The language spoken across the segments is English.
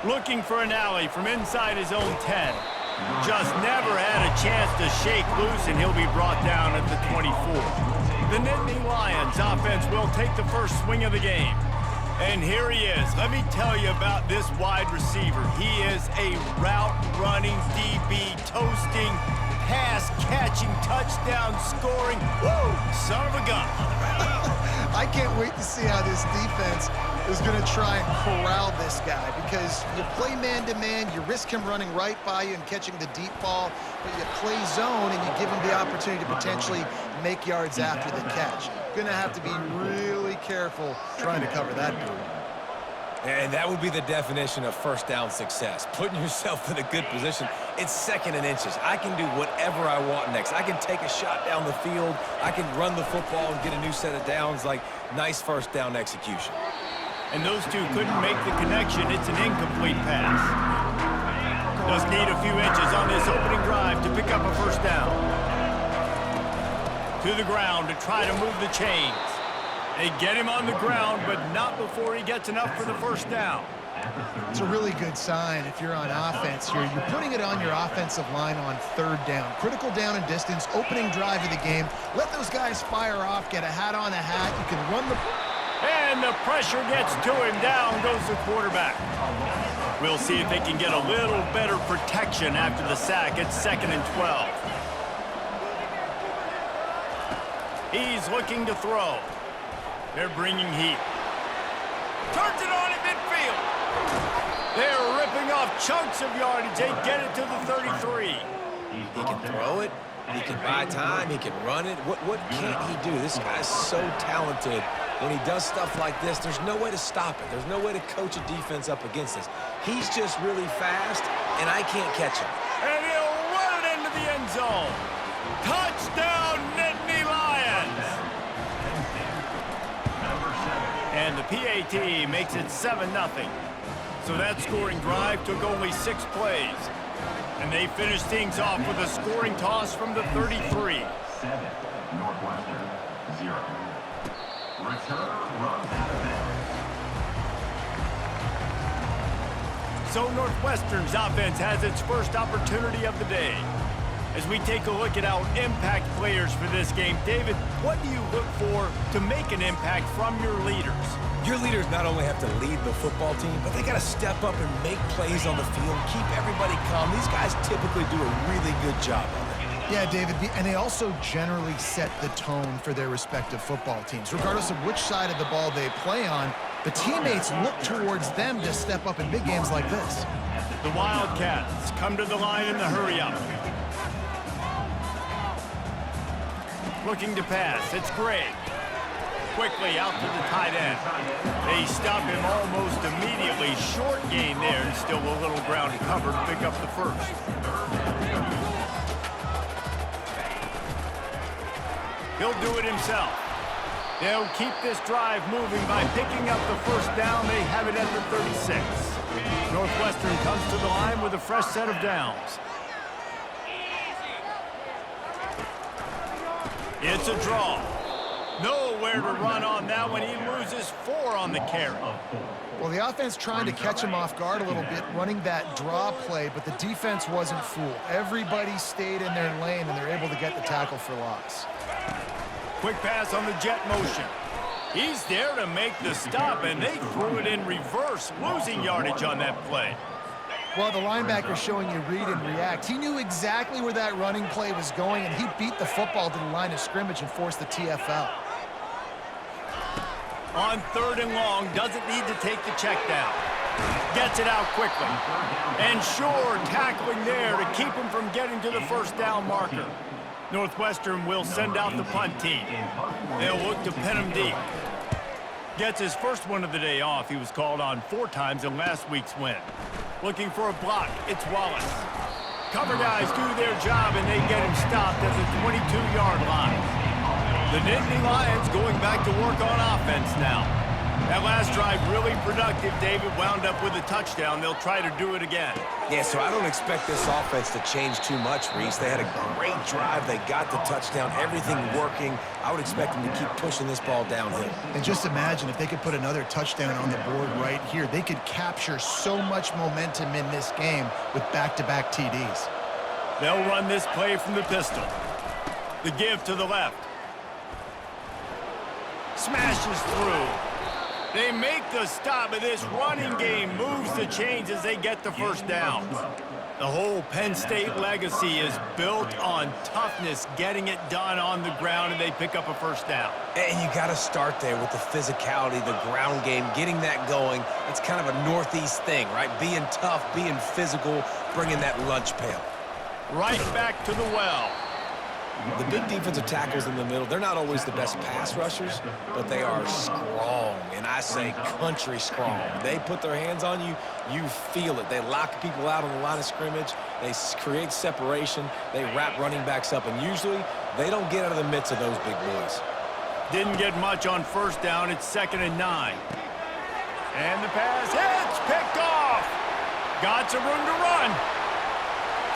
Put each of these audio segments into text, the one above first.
Looking for an alley from inside his own 10. Just never had a chance to shake loose, and he'll be brought down at the 24. The Nittany Lions offense will take the first swing of the game. And here he is. Let me tell you about this wide receiver. He is a route-running DB, toasting, pass-catching, touchdown-scoring, woo, son of a gun. I can't wait to see how this defense is going to try and corral this guy, because you play man-to-man, you risk him running right by you and catching the deep ball, but you play zone and you give him the opportunity to potentially make yards after the catch. Going to have to be really careful trying to cover that dude. And that would be the definition of first down success. Putting yourself in a good position. It's second and inches. I can do whatever I want next. I can take a shot down the field. I can run the football and get a new set of downs. Like, nice first down execution. And those two couldn't make the connection. It's an incomplete pass. Does need a few inches on this opening drive to pick up a first down. To the ground to try to move the chains. They get him on the ground, but not before he gets enough for the first down. It's a really good sign if you're on offense here. You're putting it on your offensive line on third down. Critical down and distance, opening drive of the game. Let those guys fire off, get a hat on a hat. You can run the... And the pressure gets to him. Down goes the quarterback. We'll see if they can get a little better protection after the sack. It's 2nd and 12. He's looking to throw. They're bringing heat. Turns it on in midfield. They're ripping off chunks of yardage. They get it to the 33. He can throw it. He can buy time. He can run it. What can't he do? This guy's so talented. When he does stuff like this, there's no way to stop it. There's no way to coach a defense up against this. He's just really fast, and I can't catch him. And he'll run it into the end zone. Touchdown, Nittany Lions! And the PAT makes it 7-0. So that scoring drive took only 6 plays. And they finish things off with a scoring toss from the 33. 7, Northwestern, 0. Return runs out of bounds. So Northwestern's offense has its first opportunity of the day. As we take a look at our impact players for this game, David, what do you look for to make an impact from your leaders? Your leaders not only have to lead the football team, but they got to step up and make plays on the field, keep everybody calm. These guys typically do a really good job of it. Yeah, David, and they also generally set the tone for their respective football teams. Regardless of which side of the ball they play on, the teammates look towards them to step up in big games like this. The Wildcats come to the line in the hurry-up. Looking to pass. It's Gray. Quickly out to the tight end. They stop him almost immediately. Short gain there, and still a little ground to cover to pick up the first. He'll do it himself. They'll keep this drive moving by picking up the first down. They have it at the 36. Northwestern comes to the line with a fresh set of downs. It's a draw. Nowhere to run on that one. He loses 4 on the carry. Well, the offense trying to catch him off guard a little bit, running that draw play, but the defense wasn't fooled. Everybody stayed in their lane, and they're able to get the tackle for loss. Quick pass on the jet motion. He's there to make the stop, and they threw it in reverse, losing yardage on that play. Well, the linebacker showing you read and react. He knew exactly where that running play was going, and he beat the football to the line of scrimmage and forced the TFL. On 3rd and long, doesn't need to take the check down. Gets it out quickly. And sure, tackling there to keep him from getting to the first down marker. Northwestern will send out the punt team. They'll look to pin him deep. Gets his first one of the day off. He was called on 4 times in last week's win. Looking for a block, it's Wallace. Cover guys do their job, and they get him stopped at the 22-yard line. The Nittany Lions going back to work on offense now. That last drive really productive. David wound up with a touchdown. They'll try to do it again. Yeah, so I don't expect this offense to change too much, Reese. They had a great drive. They got the touchdown, everything working. I would expect them to keep pushing this ball downhill. And just imagine if they could put another touchdown on the board right here. They could capture so much momentum in this game with back-to-back TDs. They'll run this play from the pistol. The give to the left. Smashes through. They make the stop, but this running game moves the chains as they get the first down. The whole Penn State legacy is built on toughness, getting it done on the ground, and they pick up a first down. And you got to start there with the physicality, the ground game, getting that going. It's kind of a Northeast thing, right? Being tough, being physical, bringing that lunch pail. Right back to the well. The big defensive tackles in the middle, they're not always the best pass rushers, but they are strong, and I say country strong. They put their hands on you, you feel it. They lock people out on the line of scrimmage. They create separation. They wrap running backs up, and usually they don't get out of the midst of those big boys. Didn't get much on first down. It's 2nd and 9. And the pass hits, picked off. Got some room to run.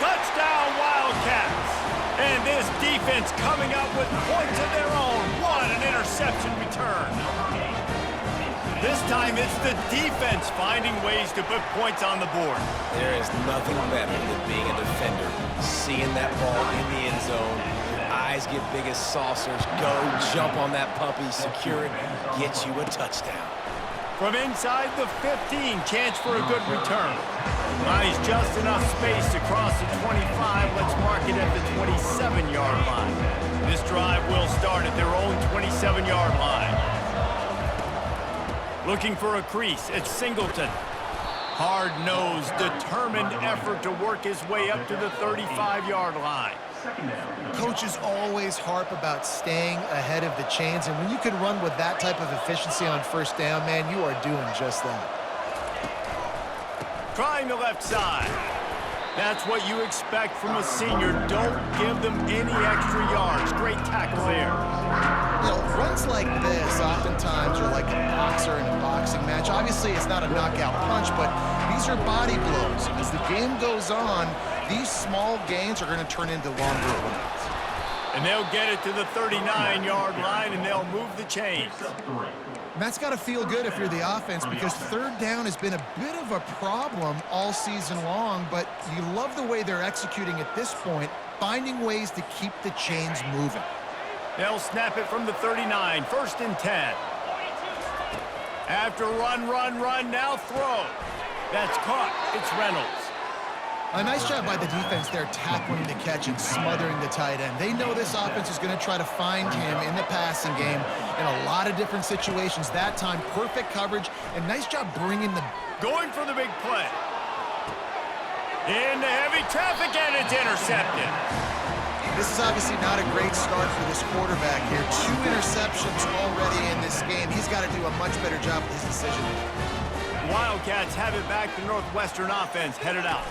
Touchdown, Wildcats. And this defense coming up with points of their own. What an interception return. This time it's the defense finding ways to put points on the board. There is nothing better than being a defender. Seeing that ball in the end zone, your eyes get big as saucers. Go, jump on that puppy, secure it, get you a touchdown. From inside the 15, chance for a good return. Nice, just enough space to cross the 25. Let's mark it at the 27-yard line. This drive will start at their own 27-yard line. Looking for a crease, it's Singleton. Hard-nosed, determined effort to work his way up to the 35-yard line. Coaches always harp about staying ahead of the chains, and when you can run with that type of efficiency on first down, man, you are doing just that. Trying the left side. That's what you expect from a senior. Don't give them any extra yards. Great tackle there. You know, runs like this oftentimes are like a boxer in a boxing match. Obviously, it's not a knockout punch, but these are body blows. As the game goes on, these small gains are going to turn into longer ones. And they'll get it to the 39-yard line, and they'll move the chains. And that's got to feel good if you're the offense, because third down has been a bit of a problem all season long, but you love the way they're executing at this point, finding ways to keep the chains moving. They'll snap it from the 39, 1st and 10. After run, now throw. That's caught. It's Reynolds. A nice job by the defense there, tackling the catch and smothering the tight end. They know this offense is going to try to find him in the passing game in a lot of different situations. That time, perfect coverage, and nice job bringing the... Going for the big play. Into heavy traffic, and it's intercepted. This is obviously not a great start for this quarterback here. 2 interceptions already in this game. He's got to do a much better job with his decision-making. Wildcats have it back. The Northwestern offense headed out.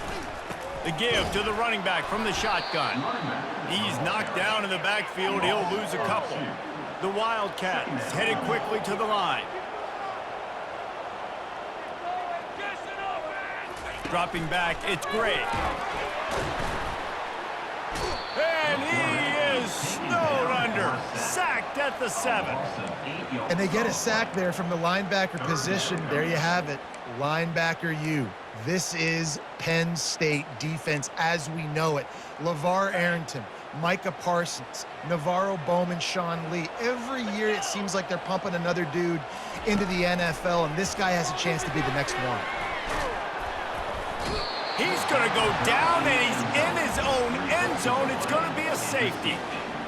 The give to the running back from the shotgun. He's knocked down in the backfield. He'll lose a couple. The Wildcats headed quickly to the line. Dropping back, it's Gray. And he is snowed under. Sacked at the 7. And they get a sack there from the linebacker position. There you have it. Linebacker U. This is Penn State defense as we know it. LeVar Arrington, Micah Parsons, Navarro Bowman, Sean Lee. Every year it seems like they're pumping another dude into the NFL, and this guy has a chance to be the next one. He's going to go down, and he's in his own end zone. It's going to be a safety.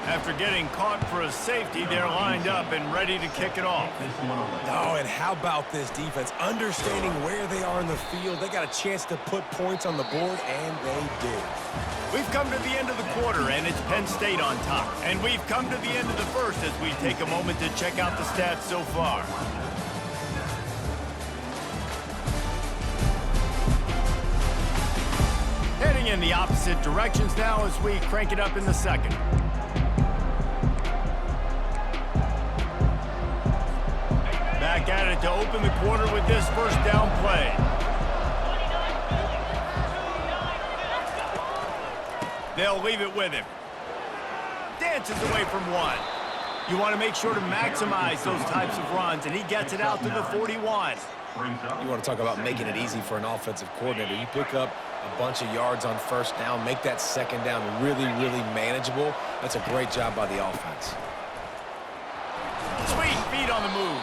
After getting caught for a safety, they're lined up and ready to kick it off. Oh, and how about this defense? Understanding where they are in the field. They got a chance to put points on the board, and they did. We've come to the end of the quarter, and it's Penn State on top. And we've come to the end of the first as we take a moment to check out the stats so far. Heading in the opposite directions now as we crank it up in the second. Back at decided to open the quarter with this first down play. They'll leave it with him. Dances away from one. You want to make sure to maximize those types of runs, and he gets it out to the 41. You want to talk about making it easy for an offensive coordinator. You pick up a bunch of yards on first down, make that second down really, really manageable. That's a great job by the offense. Sweet feet on the move.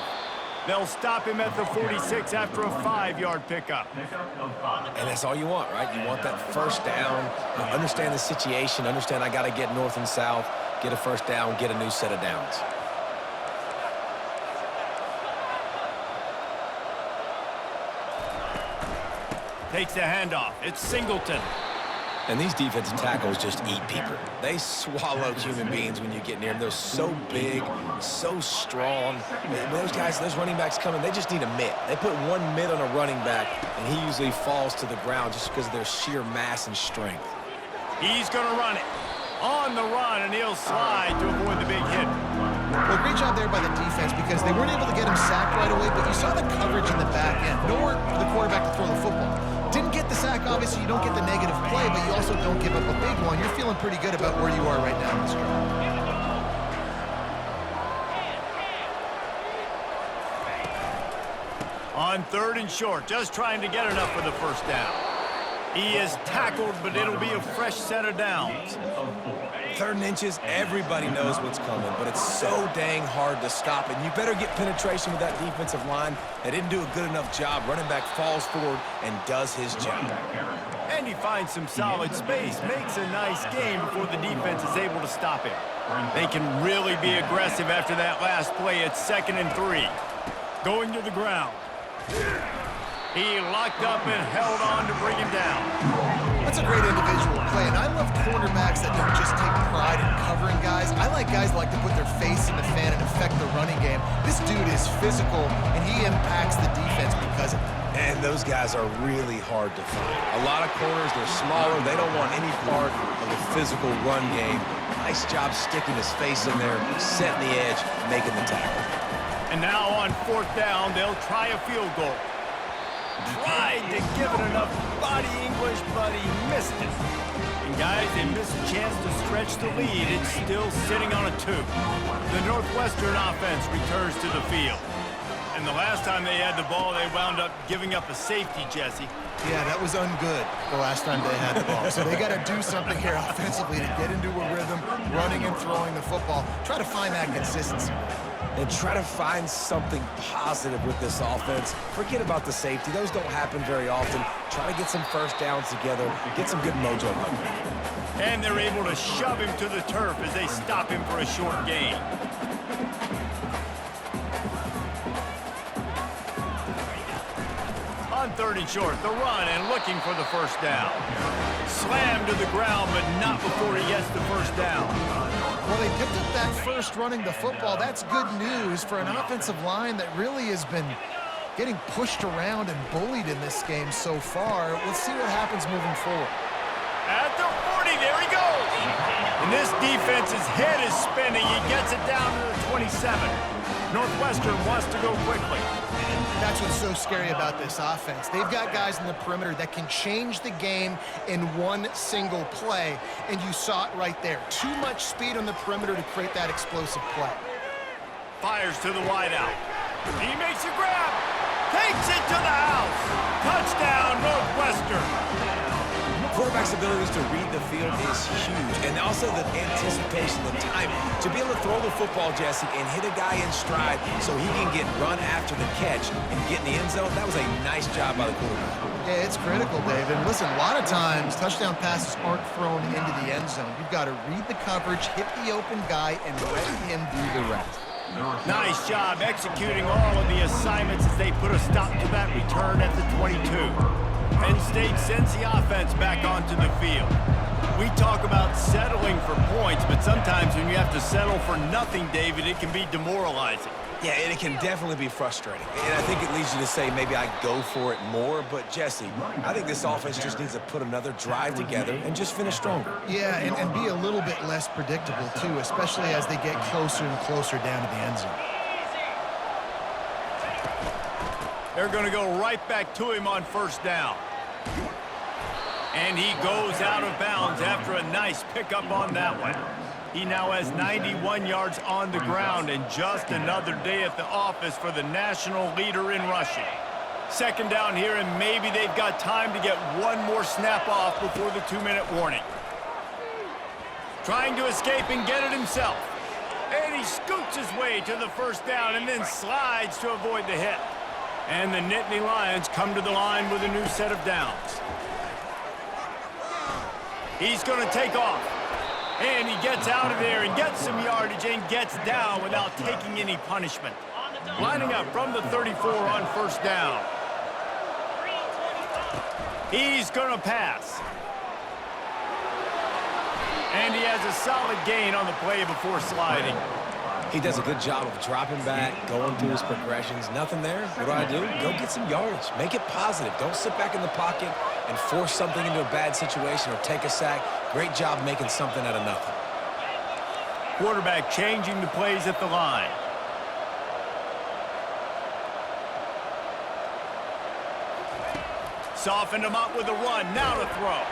They'll stop him at the 46 after a 5-yard pickup. And that's all you want, right? You want that first down, understand the situation, understand I got to get north and south, get a first down, get a new set of downs. Takes the handoff. It's Singleton. And these defensive tackles just eat people. They swallow human beings when you get near them. They're so big, so strong. When those guys, those running backs come in, they just need a mitt. They put one mitt on a running back, and he usually falls to the ground just because of their sheer mass and strength. He's going to run it. On the run, and he'll slide to avoid the big hit. Well, great job there by the defense because they weren't able to get him sacked right away, but you saw the coverage in the back end. Nowhere for the quarterback to throw the football. Didn't get the sack, obviously you don't get the negative play, but you also don't give up a big one. You're feeling pretty good about where you are right now in this drive. On 3rd and short, just trying to get enough for the first down. He is tackled, but it'll be a fresh set of downs. 3rd and inches, everybody knows what's coming, but it's so dang hard to stop it. You better get penetration with that defensive line. They didn't do a good enough job. Running back falls forward and does his job. And he finds some solid space, makes a nice game before the defense is able to stop him. They can really be aggressive after that last play. It's 2nd and 3. Going to the ground. He locked up and held on to bring him down. That's a great individual play, and I love cornerbacks that don't just take pride in covering guys. I like guys that like to put their face in the fan and affect the running game. This dude is physical, and he impacts the defense because of it. And those guys are really hard to find. A lot of corners, they're smaller. They don't want any part of the physical run game. Nice job sticking his face in there, setting the edge, making the tackle. And now on 4th down, they'll try a field goal. Tried to give it enough body English, but he missed it. And guys, they missed a chance to stretch the lead. It's still sitting on a 2. The Northwestern offense returns to the field. And the last time they had the ball, they wound up giving up a safety, Jesse. Yeah, that was ungood the last time they had the ball. So they got to do something here offensively to get into a rhythm, running and throwing the football. Try to find that consistency. And try to find something positive with this offense. Forget about the safety. Those don't happen very often. Try to get some first downs together, get some good mojo going. And they're able to shove him to the turf as they stop him for a short gain. On 3rd and short, the run and looking for the first down. Slammed to the ground, but not before he gets the first down. Well, they picked up that first running the football. That's good news for an offensive line that really has been getting pushed around and bullied in this game so far. Let's see what happens moving forward. At the 40, there he goes. And this defense's head is spinning. He gets it down to the 27. Northwestern wants to go quickly. That's what's so scary about this offense. They've got guys in the perimeter that can change the game in one single play, and you saw it right there. Too much speed on the perimeter to create that explosive play. Fires to the wideout. He makes a grab. Takes it to the house. Touchdown, Northwestern. Quarterback's abilities to read the field is huge, and also the anticipation, the timing. To be able to throw the football, Jesse, and hit a guy in stride so he can get run after the catch and get in the end zone, that was a nice job by the quarterback. Yeah, it's critical, David. And listen, a lot of times touchdown passes aren't thrown into the end zone. You've got to read the coverage, hit the open guy, and let him do the rest. Nice job executing all of the assignments as they put a stop to that return at the 22. Penn State sends the offense back onto the field. We talk about settling for points, but sometimes when you have to settle for nothing, David, it can be demoralizing. Yeah, and it can definitely be frustrating. And I think it leads you to say maybe I go for it more. But, Jesse, I think this offense just needs to put another drive together and just finish stronger. Yeah, and be a little bit less predictable, too, especially as they get closer and closer down to the end zone. They're going to go right back to him on first down. And he goes out of bounds after a nice pickup on that one. He now has 91 yards on the ground and just another day at the office for the national leader in rushing. Second down here, and maybe they've got time to get one more snap off before the 2-minute warning. Trying to escape and get it himself. And he scoots his way to the first down and then slides to avoid the hit. And the Nittany Lions come to the line with a new set of downs. He's going to take off. And he gets out of there and gets some yardage and gets down without taking any punishment. Lining up from the 34 on first down. He's going to pass. And he has a solid gain on the play before sliding. He does a good job of dropping back, going through his progressions. Nothing there. What do? Go get some yardage. Make it positive. Don't sit back in the pocket and force something into a bad situation or take a sack. Great job making something out of nothing. Quarterback changing the plays at the line. Softened him up with a run. Now to throw.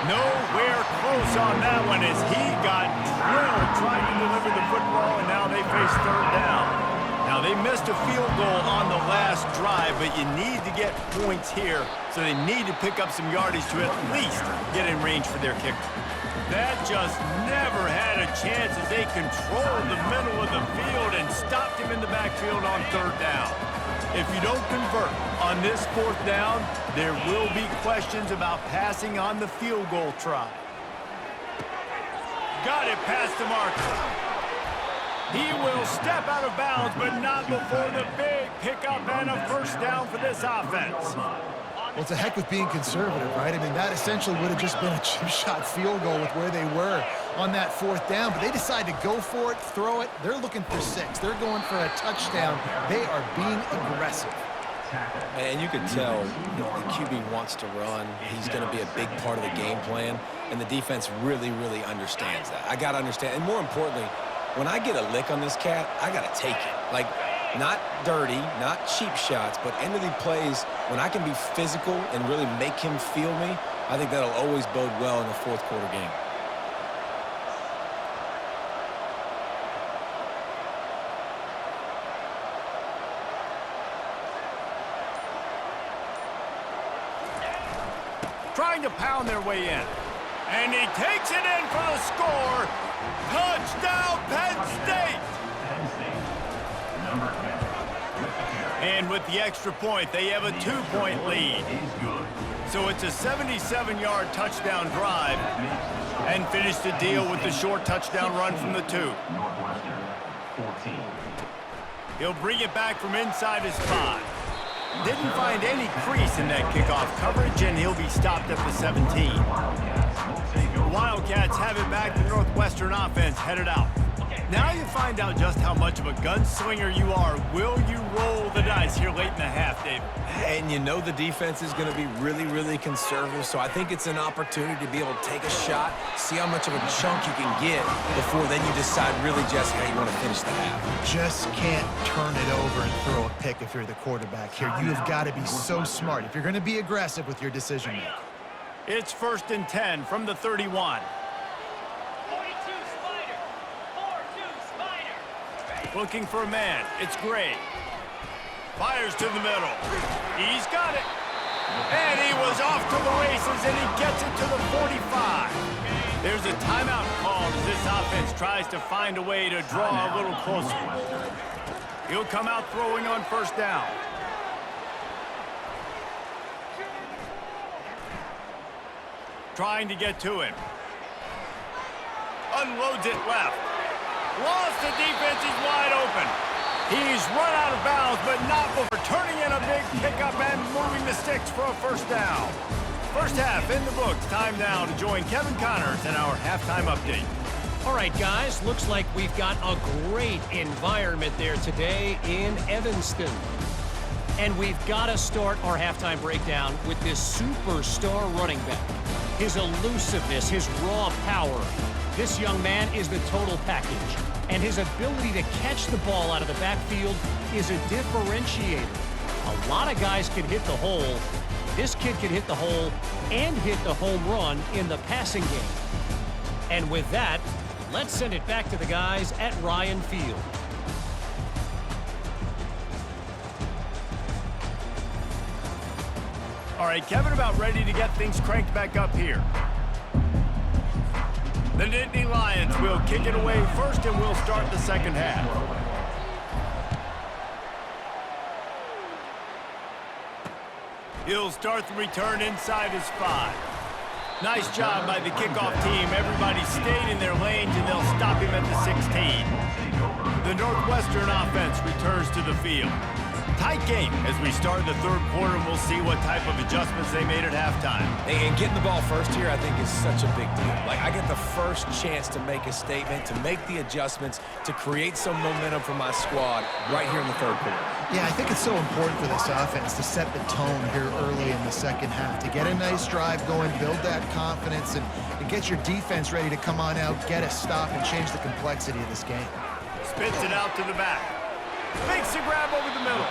Nowhere close on that one as he got drilled trying to deliver the football, and now they face third down. Now, they missed a field goal on the last drive, but you need to get points here, so they need to pick up some yardage to at least get in range for their kicker. That just never had a chance as they controlled the middle of the field and stopped him in the backfield on third down. If you don't convert on this fourth down, there will be questions about passing on the field goal try. Got it past the marker. He will step out of bounds, but not before the big pickup and a first down for this offense. Well, it's a heck with being conservative, right? I mean, that essentially would have just been a chip shot field goal with where they were on that fourth down, but they decide to go for it, throw it. They're looking for 6. They're going for a touchdown. They are being aggressive. And you can tell the QB wants to run. He's going to be a big part of the game plan, and the defense really, really understands that. I got to understand, and more importantly, when I get a lick on this cat, I got to take it. Like, not dirty, not cheap shots, but end of the plays, when I can be physical and really make him feel me, I think that'll always bode well in the fourth quarter game. Trying to pound their way in. And he takes it in for the score. Touchdown, Penn State! And with the extra point, they have a 2-point lead. So it's a 77-yard touchdown drive and finish the deal with the short touchdown run from the 2. He'll bring it back from inside his 5. Didn't find any crease in that kickoff coverage, and he'll be stopped at the 17. The Wildcats have it back. The Northwestern offense headed out. Now you find out just how much of a gunslinger you are. Will you roll the dice here late in the half, Dave? And you know the defense is going to be really, really conservative, so I think it's an opportunity to be able to take a shot, see how much of a chunk you can get before then you decide really just how you want to finish the half. Just can't turn it over and throw a pick if you're the quarterback here. You have got to be so smart if you're going to be aggressive with your decision making. It's 1st and 10 from the 31. Looking for a man. It's Gray. Fires to the middle. He's got it. And he was off to the races, and he gets it to the 45. There's a timeout called as this offense tries to find a way to draw a little closer. He'll come out throwing on first down. Trying to get to him. Unloads it left. Lost, the defense is wide open. He's run out of bounds, but not before turning in a big pickup and moving the sticks for a first down. First half in the books. Time now to join Kevin Connors in our halftime update. All right, guys, looks like we've got a great environment there today in Evanston. And we've got to start our halftime breakdown with this superstar running back. His elusiveness, his raw power. This young man is the total package, and his ability to catch the ball out of the backfield is a differentiator. A lot of guys can hit the hole. This kid can hit the hole and hit the home run in the passing game. And with that, let's send it back to the guys at Ryan Field. All right, Kevin about ready to get things cranked back up here. The Nittany Lions will kick it away first, and we'll start the second half. He'll start the return inside his 5. Nice job by the kickoff team. Everybody stayed in their lanes, and they'll stop him at the 16. The Northwestern offense returns to the field. Tight game as we start the third quarter, and we'll see what type of adjustments they made at halftime. And getting the ball first here, I think, is such a big deal. Like, I get the first chance to make a statement, to make the adjustments, to create some momentum for my squad right here in the third quarter. Yeah, I think it's so important for this offense to set the tone here early in the second half, to get a nice drive going, build that confidence, and get your defense ready to come on out, get a stop, and change the complexity of this game. Spits it out to the back. Makes a grab over the middle.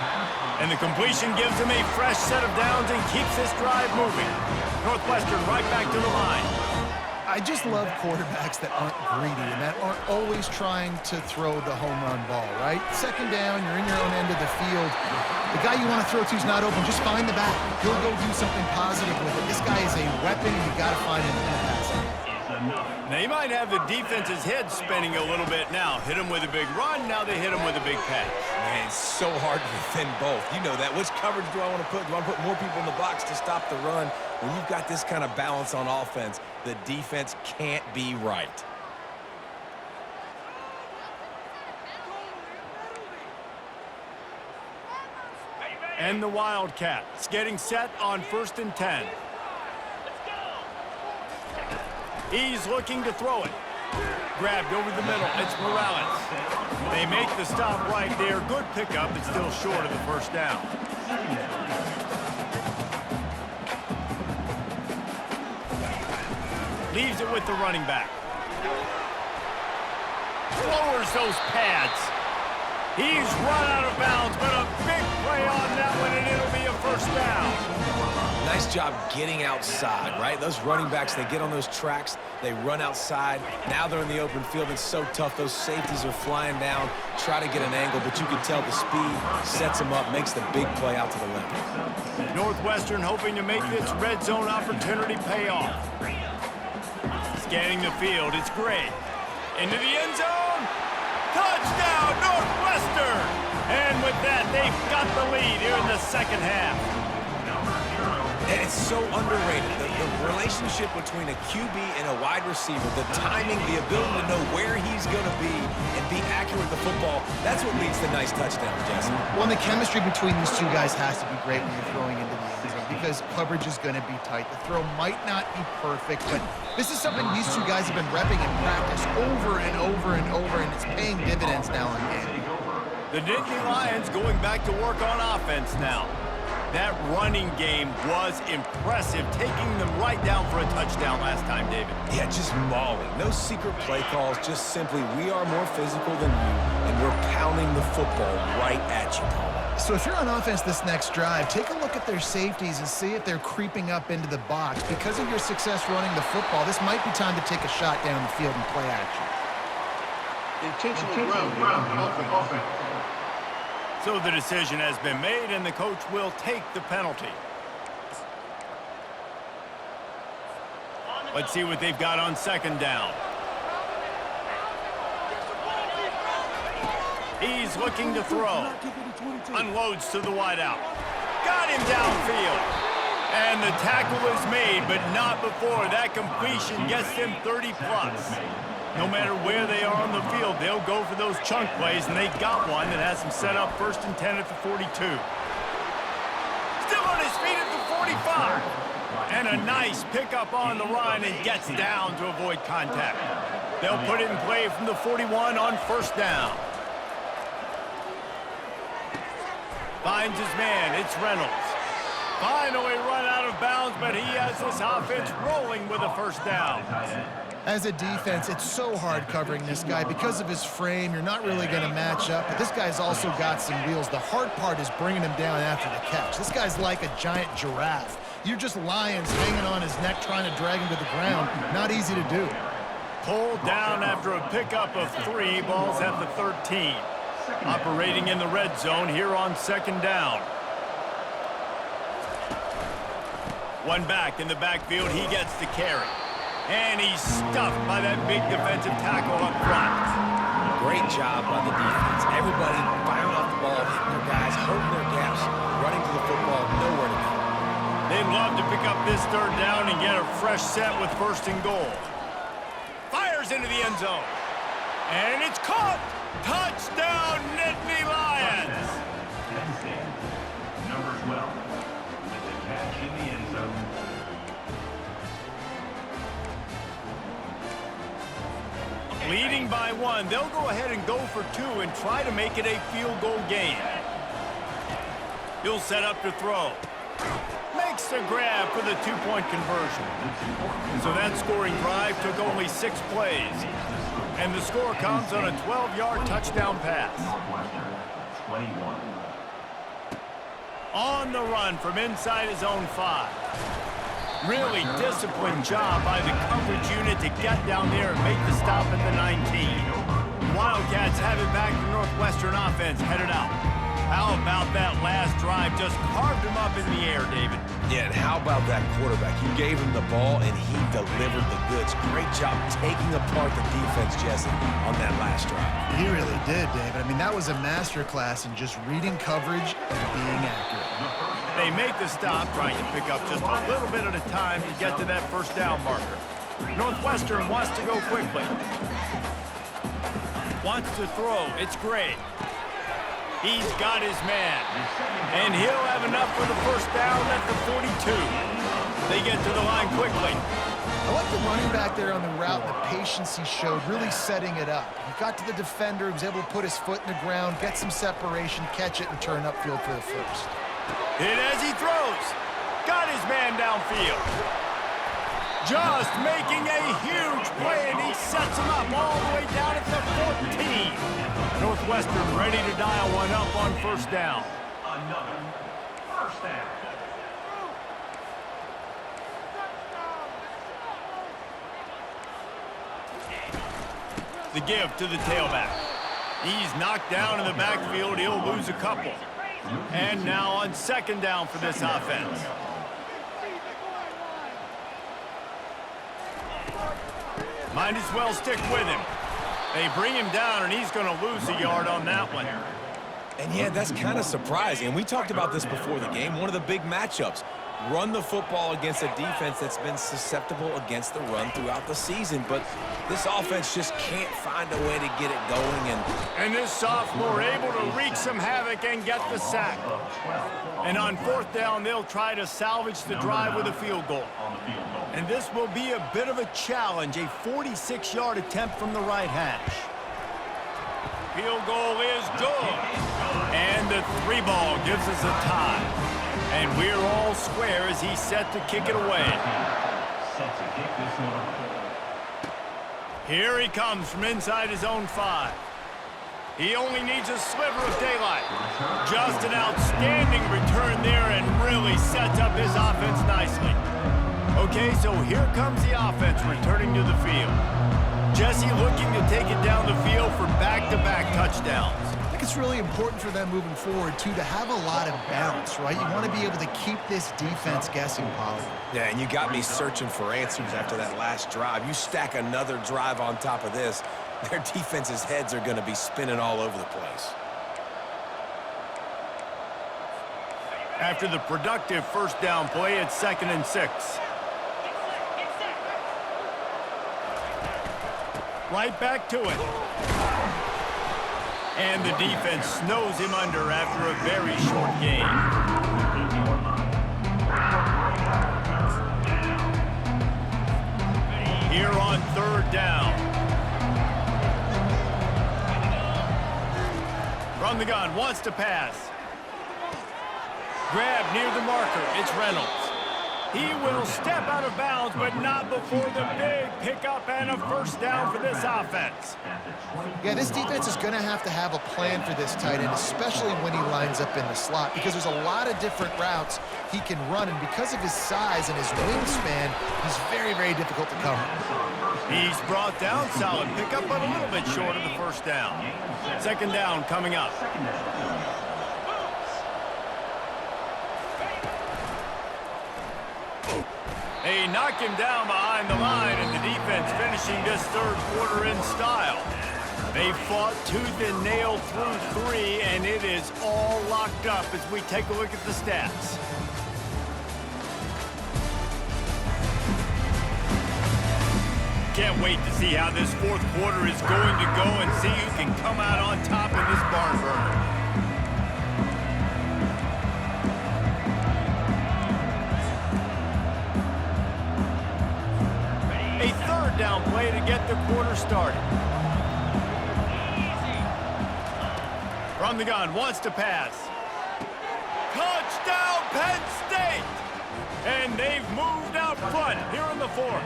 And the completion gives him a fresh set of downs and keeps this drive moving. Northwestern right back to the line. I just love quarterbacks that aren't greedy and that aren't always trying to throw the home run ball, right? Second down, you're in your own end of the field. The guy you want to throw to is not open. Just find the back. He'll go do something positive with it. This guy is a weapon, and you got to find him in the passing. They might have the defense's head spinning a little bit now. Hit him with a big run, now they hit him with a big pass. Man, it's so hard to defend both. You know that. Which coverage do I want to put? Do I want to put more people in the box to stop the run? When you've got this kind of balance on offense, the defense can't be right. And the Wildcats getting set on 1st and 10. He's looking to throw it. Grabbed over the middle. It's Morales. They make the stop right there. Good pickup, but still short of the first down. Leaves it with the running back. Lowers those pads. He's run out of bounds, but a big play on that one, and it'll be a first down. Nice job getting outside, right? Those running backs, they get on those tracks, they run outside. Now they're in the open field. It's so tough. Those safeties are flying down, try to get an angle, but you can tell the speed sets them up, makes the big play out to the left. Northwestern hoping to make this red zone opportunity pay off. Scanning the field, it's Gray. Into the end zone. Touchdown, Northwestern! And with that, they've got the lead here in the second half. And it's so underrated. The relationship between a QB and a wide receiver, the timing, the ability to know where he's going to be and be accurate with the football, that's what leads to nice touchdowns, Jesse. Well, and the chemistry between these two guys has to be great when you're throwing into the end zone because coverage is going to be tight. The throw might not be perfect, but this is something these two guys have been repping in practice over and over and over, and it's paying dividends now in game. The Nittany Lions going back to work on offense now. That running game was impressive, taking them right down for a touchdown last time, David. Yeah, just mauling. No secret play calls, just simply we are more physical than you, and we're pounding the football right at you, Paul. So if you're on offense this next drive, take a look at their safeties and see if they're creeping up into the box. Because of your success running the football, this might be time to take a shot down the field and play action. Intentional ground, offense. So the decision has been made, and the coach will take the penalty. Let's see what they've got on second down. He's looking to throw. Unloads to the wideout. Got him downfield. And the tackle is made, but not before. That completion gets them 30-plus. No matter where they are on the field, they'll go for those chunk plays, and they got one that has them set up 1st and 10 at the 42. Still on his feet at the 45. And a nice pickup on the run and gets down to avoid contact. They'll put it in play from the 41 on first down. Finds his man, it's Reynolds. Finally run out of bounds, but he has this offense rolling with a first down. As a defense, it's so hard covering this guy. Because of his frame, you're not really going to match up, but this guy's also got some wheels. The hard part is bringing him down after the catch. This guy's like a giant giraffe. You're just lions hanging on his neck trying to drag him to the ground. Not easy to do. Pulled down after a pickup of 3, balls at the 13. Operating in the red zone here on 2nd down. One back in the backfield, he gets the carry. And he's stuffed by that big defensive tackle up front. Great job by the defense. Everybody firing off the ball, hitting their guys, holding their gaps, running to the football, nowhere to go. They'd love to pick up this 3rd down and get a fresh set with 1st and goal. Fires into the end zone. And it's caught. Touchdown, Nittany Lions. Number 12 with the catch in the end zone. Leading by 1, they'll go ahead and go for 2 and try to make it a field goal game. He'll set up to throw. Makes the grab for the 2-point conversion. So that scoring drive took only 6 plays. And the score comes on a 12-yard touchdown pass. 21. On the run from inside his own 5. Really disciplined job by the coverage unit to get down there and make the stop at the 19. Wildcats have it back to Northwestern offense headed out. How about that last drive? Just carved him up in the air, David. Yeah, and how about that quarterback? You gave him the ball, and he delivered the goods. Great job taking apart the defense, Jesse, on that last drive. He really did, David. I mean, that was a masterclass in just reading coverage and being accurate. They make the stop, trying to pick up just a little bit at a time to get to that 1st down marker. Northwestern wants to go quickly. Wants to throw. It's great. He's got his man. And he'll have enough for the 1st down at the 42. They get to the line quickly. I like the running back there on the route, the patience he showed, really setting it up. He got to the defender, he was able to put his foot in the ground, get some separation, catch it, and turn upfield for the 1st. Hit as he throws. Got his man downfield. Just making a huge play, and he sets him up all the way down at the 14. Northwestern ready to dial one up on 1st down. Another 1st down. The give to the tailback. He's knocked down in the backfield. He'll lose a couple. And now on 2nd down for this offense. Might as well stick with him. They bring him down, and he's going to lose a yard on that one. And yeah, that's kind of surprising. And we talked about this before the game. One of the big matchups. Run the football against a defense that's been susceptible against the run throughout the season. But this offense just can't find a way to get it going. And this sophomore able to wreak some havoc and get the sack. And on 4th down, they'll try to salvage the drive with a field goal. And this will be a bit of a challenge, a 46-yard attempt from the right hash. Field goal is good. And the 3-ball gives us a tie. And we're all square as he's set to kick it away. Set to kick this one. Here he comes from inside his own 5. He only needs a sliver of daylight. Just an outstanding return there and really sets up his offense nicely. Okay, so here comes the offense returning to the field. Jesse looking to take it down the field for back-to-back touchdowns. I think it's really important for them moving forward, too, to have a lot of balance, right? You want to be able to keep this defense guessing, Polly. Yeah, and you got me searching for answers after that last drive. You stack another drive on top of this, their defense's heads are going to be spinning all over the place. After the productive 1st down play, it's 2nd and 6. Right back to it. And the defense snows him under after a very short game. Here on 3rd down. From the gun, wants to pass. Grab near the marker, it's Reynolds. He will step out of bounds, but not before the big pickup and a first down for this offense. Yeah, this defense is going to have a plan for this tight end, especially when he lines up in the slot, because there's a lot of different routes he can run, and because of his size and his wingspan, he's very, very difficult to cover. He's brought down, solid pickup, but a little bit short of the first down. Second down coming up. They knock him down behind the line, and the defense finishing this third quarter in style. They fought tooth and nail through 3, and it is all locked up as we take a look at the stats. Can't wait to see how this fourth quarter is going to go and see who can come out on top in this barn burner. A third down play to get the quarter started. From the gun, wants to pass. Touchdown, Penn State! And they've moved out front here in the fourth.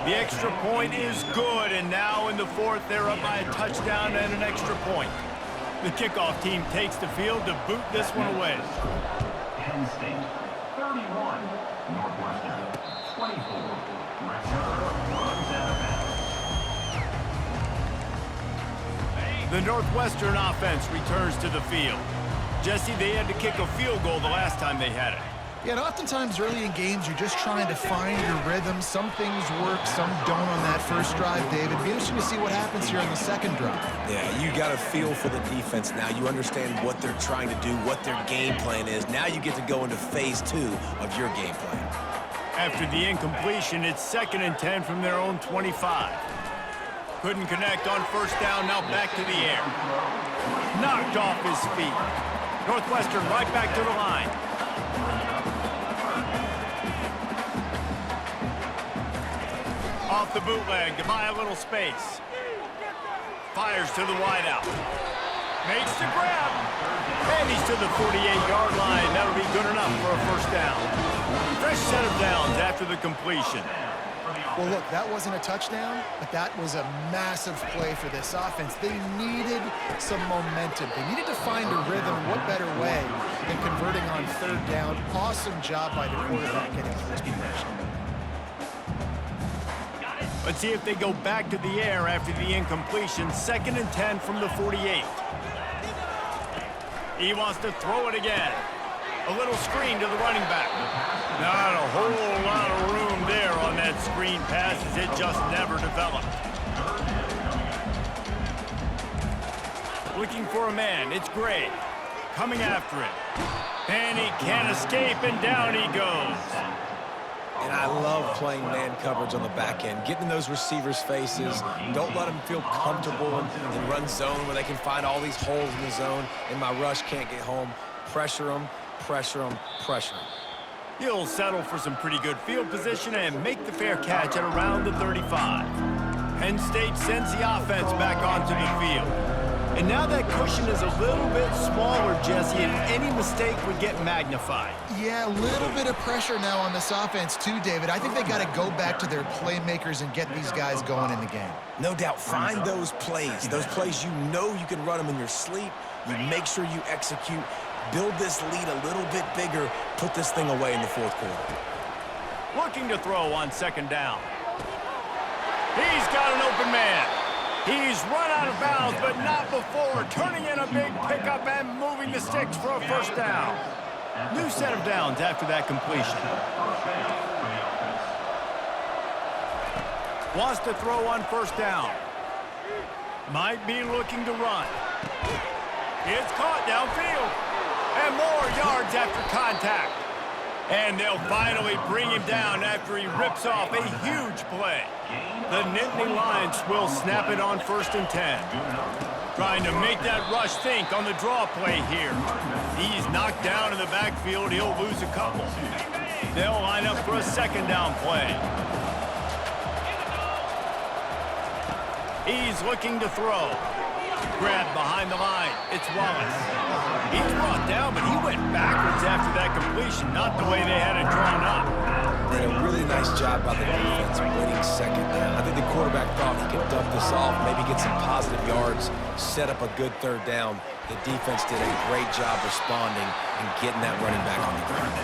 The extra point is good, and now in the fourth, they're up by a touchdown and an extra point. The kickoff team takes the field to boot this one away. Penn State 31, Northwestern 24. Return runs out of bounds. The Northwestern offense returns to the field. Jesse, they had to kick a field goal the last time they had it. Yeah, and oftentimes early in games, you're just trying to find your rhythm. Some things work, some don't on that first drive, David. It'll be interesting to see what happens here on the second drive. Yeah, you got a feel for the defense now. You understand what they're trying to do, what their game plan is. Now you get to go into phase 2 of your game plan. After the incompletion, it's 2nd and 10 from their own 25. Couldn't connect on first down, now back to the air. Knocked off his feet. Northwestern right back to the line. Off the bootleg to buy a little space. Fires to the wideout. Makes the grab. And he's to the 48-yard line. That'll be good enough for a first down. Fresh set of downs after the completion. Well, look, that wasn't a touchdown, but that was a massive play for this offense. They needed some momentum. They needed to find a rhythm. What better way than converting on third down? Awesome job by the quarterback getting to this position. Let's see if they go back to the air after the incompletion. 2nd and 10 from the 48. He wants to throw it again. A little screen to the running back. Not a whole lot of room there on that screen pass as it just never developed. Looking for a man. It's Gray. Coming after it. And he can't escape, and down he goes. And I love playing man coverage on the back end, getting in those receivers' faces. Don't let them feel comfortable in run zone where they can find all these holes in the zone, and my rush can't get home. Pressure them, pressure them, pressure them. He'll settle for some pretty good field position and make the fair catch at around the 35. Penn State sends the offense back onto the field. And now that cushion is a little bit smaller, Jesse, and any mistake would get magnified. Yeah, a little bit of pressure now on this offense too, David. I think they got to go back to their playmakers and get these guys going in the game. No doubt, find those plays you know you can run them in your sleep. You make sure you execute. Build this lead a little bit bigger. Put this thing away in the fourth quarter. Looking to throw on 2nd down. He's got an open man. He's run out of bounds, but not before turning in a big pickup and moving the sticks for a first down. New set of downs after that completion. Wants to throw on first down. Might be looking to run. It's caught downfield. And more yards after contact. And they'll finally bring him down after he rips off a huge play. The Nittany Lions will snap it on 1st and 10. Trying to make that rush think on the draw play here. He's knocked down in the backfield. He'll lose a couple. They'll line up for a 2nd down play. He's looking to throw. grab behind the line. It's Wallace. He's brought down, but he went backwards after that completion, not the way they had it drawn up. Did a really nice job by the defense winning second down. I think the quarterback thought he could dump this off, maybe get some positive yards, set up a good third down. The defense did a great job responding and getting that running back on the ground.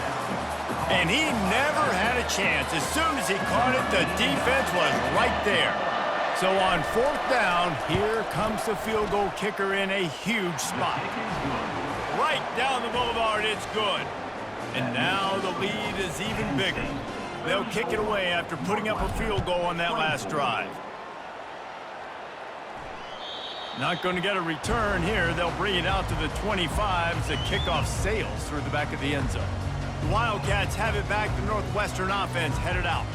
And he never had a chance. As soon as he caught it, the defense was right there. So on fourth down, here comes the field goal kicker in a huge spot. Right down the boulevard, it's good. And now the lead is even bigger. They'll kick it away after putting up a field goal on that last drive. Not going to get a return here. They'll bring it out to the 25 as the kickoff sails through the back of the end zone. The Wildcats have it back. The Northwestern offense headed out.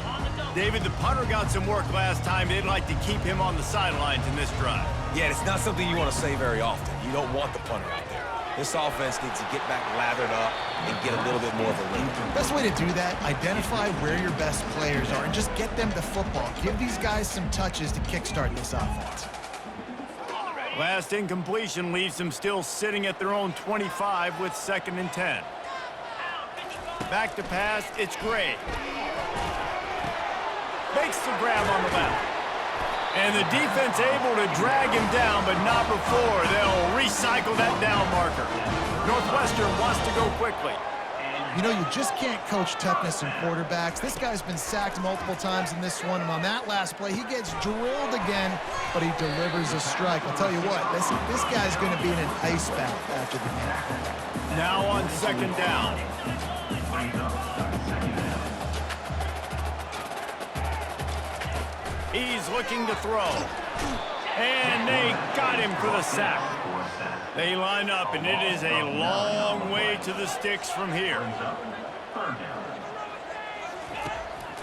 David, the punter got some work last time. They'd like to keep him on the sidelines in this drive. Yeah, it's not something you want to say very often. You don't want the punter out there. This offense needs to get back lathered up and get a little bit more of a lead. Best way to do that, identify where your best players are and just get them the football. Give these guys some touches to kickstart this offense. Last incompletion leaves them still sitting at their own 25 with 2nd and 10. Back to pass, it's Gray. Makes the grab on the left. And the defense able to drag him down, but not before. They'll recycle that down marker. Northwestern wants to go quickly. You know, you just can't coach toughness in quarterbacks. This guy's been sacked multiple times in this one, and on that last play, he gets drilled again, but he delivers a strike. I'll tell you what, this guy's going to be in an ice bath after the game. Now on 2nd down. He's looking to throw. And they got him for the sack. They line up, and it is a long way to the sticks from here.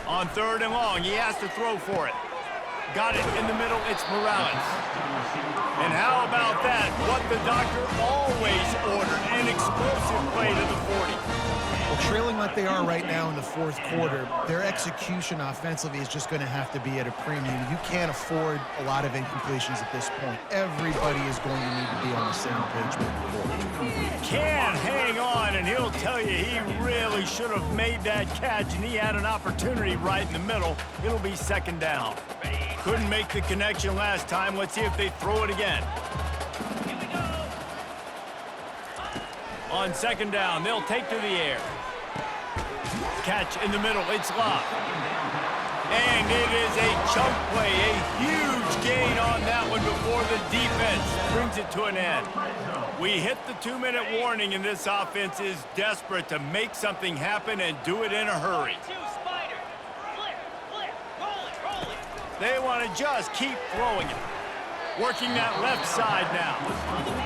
On 3rd and long, he has to throw for it. Got it in the middle, it's Morales. And how about that? What the doctor always ordered, an explosive play to the 40. Well, trailing like they are right now in the 4th quarter, their execution offensively is just going to have to be at a premium. You can't afford a lot of incompletions at this point. Everybody is going to need to be on the same page moving forward. Can't hang on, and he'll tell you he really should have made that catch, and he had an opportunity right in the middle. It'll be 2nd down. Couldn't make the connection last time. Let's see if they throw it again. On 2nd down, they'll take to the air. Catch in the middle, it's locked. And it is a chunk play, a huge gain on that one before the defense brings it to an end. We hit the 2-minute warning, and this offense is desperate to make something happen and do it in a hurry. They want to just keep throwing it. Working that left side now.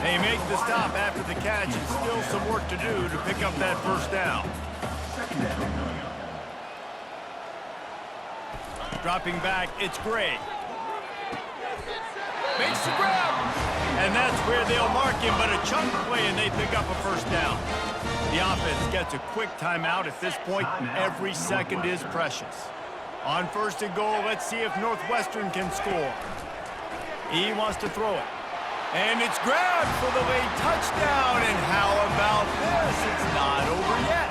They make the stop after the catch, and still some work to do to pick up that 1st down. Dropping back, it's Gray. Makes the grab. And that's where they'll mark him, but a chunk play, and they pick up a 1st down. The offense gets a quick timeout. At this point, every second is precious. On 1st and goal, let's see if Northwestern can score. He wants to throw it. And it's grabbed for the late touchdown. And how about this? It's not over yet.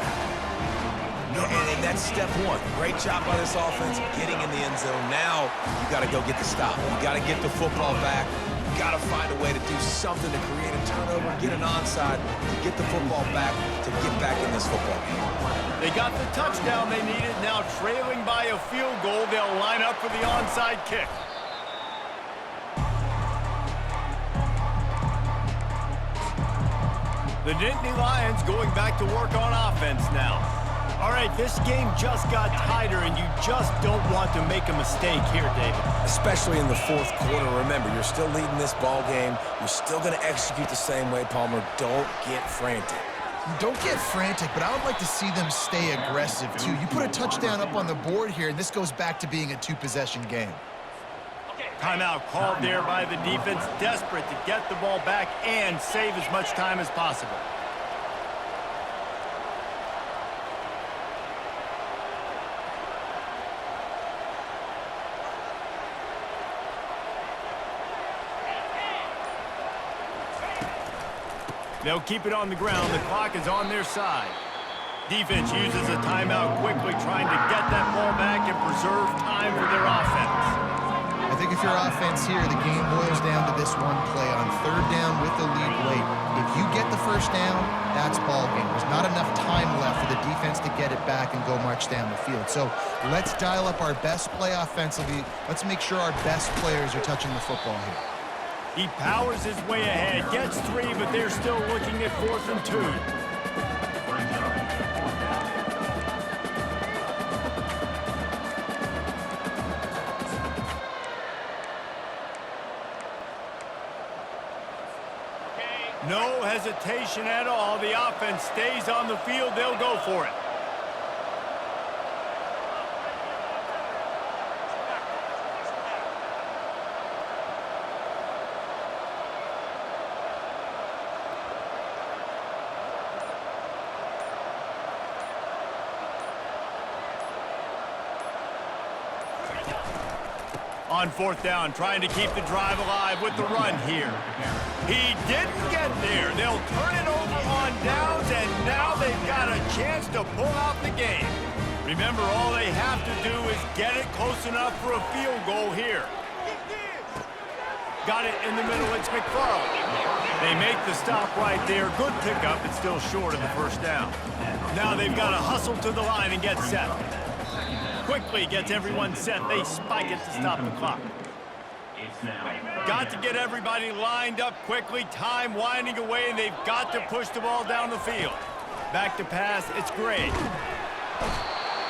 And that's step 1. Great job by this offense getting in the end zone. Now you got to go get the stop. You got to get the football back. You got to find a way to do something to create a turnover, get an onside, to get the football back, to get back in this football game. They got the touchdown they needed. Now trailing by a field goal, they'll line up for the onside kick. The Nittany Lions going back to work on offense now. All right, this game just got tighter, and you just don't want to make a mistake here, David. Especially in the 4th quarter. Remember, you're still leading this ball game. You're still going to execute the same way, Palmer. Don't get frantic. Don't get frantic, but I would like to see them stay aggressive, too. You put a touchdown up on the board here, and this goes back to being a 2-possession game. Timeout called there by the defense, desperate to get the ball back and save as much time as possible. They'll keep it on the ground. The clock is on their side. Defense uses a timeout quickly, trying to get that ball back and preserve time for their offense. I think if your offense here, the game boils down to this one play on third down with the lead late. If you get the first down, that's ball game. There's not enough time left for the defense to get it back and go march down the field. So let's dial up our best play offensively. Let's make sure our best players are touching the football here. He powers his way ahead, gets 3, but they're still looking at 4th and 2. No hesitation at all. The offense stays on the field. They'll go for it. On 4th down, trying to keep the drive alive with the run here. He didn't get there. They'll turn it over on downs, and now they've got a chance to pull out the game. Remember, all they have to do is get it close enough for a field goal here. Got it in the middle. It's McFarland. They make the stop right there. Good pickup. It's still short of the first down. Now they've got to hustle to the line and get set. Quickly gets everyone set. They spike it to stop the clock. Got to get everybody lined up quickly. Time winding away, and they've got to push the ball down the field. Back to pass. It's Gray.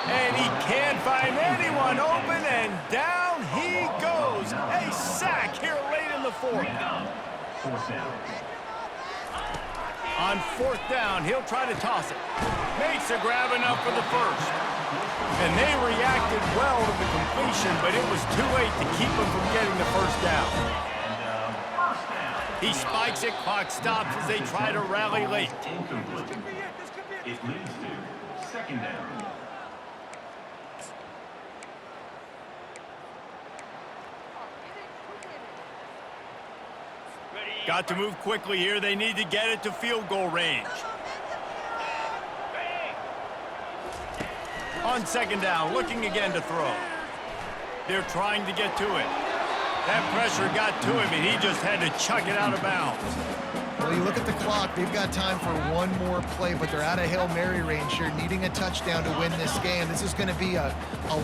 And he can't find anyone open, and down he goes. A sack here late in the 4th. On 4th down, he'll try to toss it. Makes a grab enough for the first. And they reacted well to the completion, but it was too late to keep them from getting the first down. He spikes it, clock stops as they try to rally late. It leads to 2nd down. Got to move quickly here. They need to get it to field goal range. On 2nd down, looking again to throw. They're trying to get to it. That pressure got to him, and he just had to chuck it out of bounds. Well, you look at the clock. They've got time for one more play, but they're out of Hail Mary range here, needing a touchdown to win this game. This is going to be a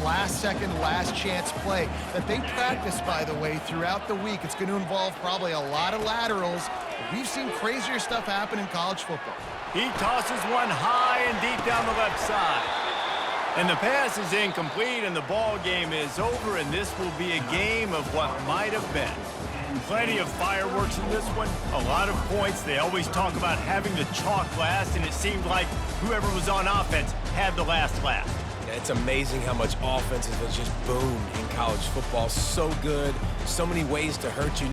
last-second, last-chance play that they practice, by the way, throughout the week. It's going to involve probably a lot of laterals. We've seen crazier stuff happen in college football. He tosses one high and deep down the left side. And the pass is incomplete, and the ball game is over, and this will be a game of what might have been. Plenty of fireworks in this one, a lot of points. They always talk about having the chalk last, and it seemed like whoever was on offense had the last laugh. Yeah, it's amazing how much offense has just boomed in college football. So good, so many ways to hurt you.